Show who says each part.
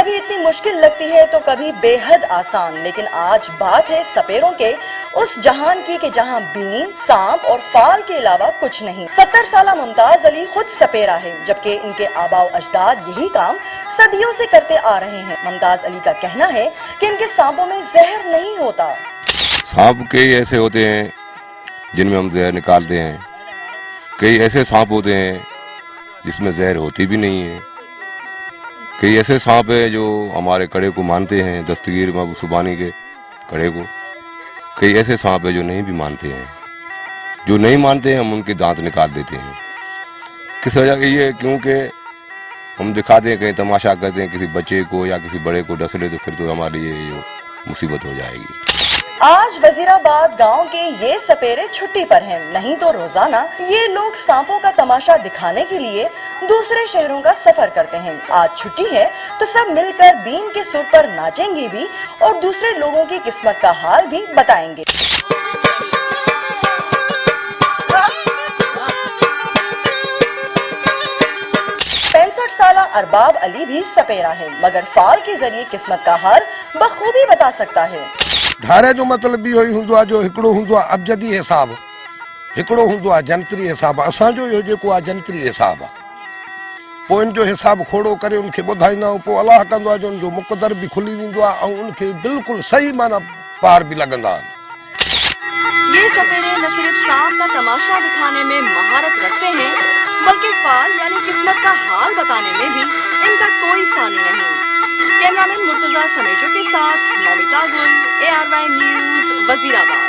Speaker 1: کبھی اتنی مشکل لگتی ہے تو کبھی بے حد آسان، لیکن آج بات ہے سپیروں کے اس جہان کی کہ جہاں بین، سانپ اور فال کے علاوہ کچھ نہیں۔ 70 سالہ ممتاز علی خود سپیرا ہے، جبکہ ان کے آباء و اجداد یہی کام صدیوں سے کرتے آ رہے ہیں۔ ممتاز علی کا کہنا ہے کہ ان کے سانپوں میں زہر نہیں ہوتا۔
Speaker 2: سانپ کئی ایسے ہوتے ہیں جن میں ہم زہر نکالتے ہیں، کئی ایسے سانپ ہوتے ہیں جس میں زہر ہوتی بھی نہیں ہے، کئی ایسے سانپ ہیں جو ہمارے کڑے کو مانتے ہیں، دستگیر محبوب سبحانی کے کڑے کو، کئی ایسے سانپ ہیں جو نہیں بھی مانتے ہیں۔ جو نہیں مانتے ہیں ہم ان کے دانت نکال دیتے ہیں۔ کس وجہ کے یہ کیونکہ ہم دکھاتے ہیں، کہیں تماشا کرتے ہیں، کسی بچے کو یا کسی بڑے کو ڈس لے تو پھر تو ہمارے لیے یہ مصیبت ہو جائے گی۔
Speaker 1: آج وزیر آباد گاؤں کے یہ سپیرے چھٹی پر ہیں، نہیں تو روزانہ یہ لوگ سانپوں کا تماشا دکھانے کے لیے دوسرے شہروں کا سفر کرتے ہیں۔ آج چھٹی ہے تو سب مل کر بین کے سر پر ناچیں گے بھی اور دوسرے لوگوں کی قسمت کا حال بھی بتائیں گے۔ 65 سالہ ارباب علی بھی سپیرا ہے، مگر فال کے ذریعے قسمت کا حال بخوبی بتا سکتا ہے۔
Speaker 3: ڈھارے جو مطلب یہ ہوں جو ہکڑو ہوں ابجدی حساب، ہکڑو ہوں جنتری حساب، اساں جو یہ جنتری حساب ہے، پو ان جو حساب کھوڑو کرے ان کے بدھائینا، پو اللہ کندو جو ان جو مقدر بھی کھلی ویندو اور ان کے بالکل صحیح معنی پار بھی لگندا۔
Speaker 1: یہ سپیرے نہ صرف سانپ کا تماشا دکھانے میں مہارت رکھتے ہیں، بلکہ فال یعنی قسمت کا حال بتانے میں بھی ان کا کوئی ثانی نہیں۔ کیمرامین مرتضیٰ سمیجو کے ساتھ نومیتا گل، ARY نیوز، وزیر آباد۔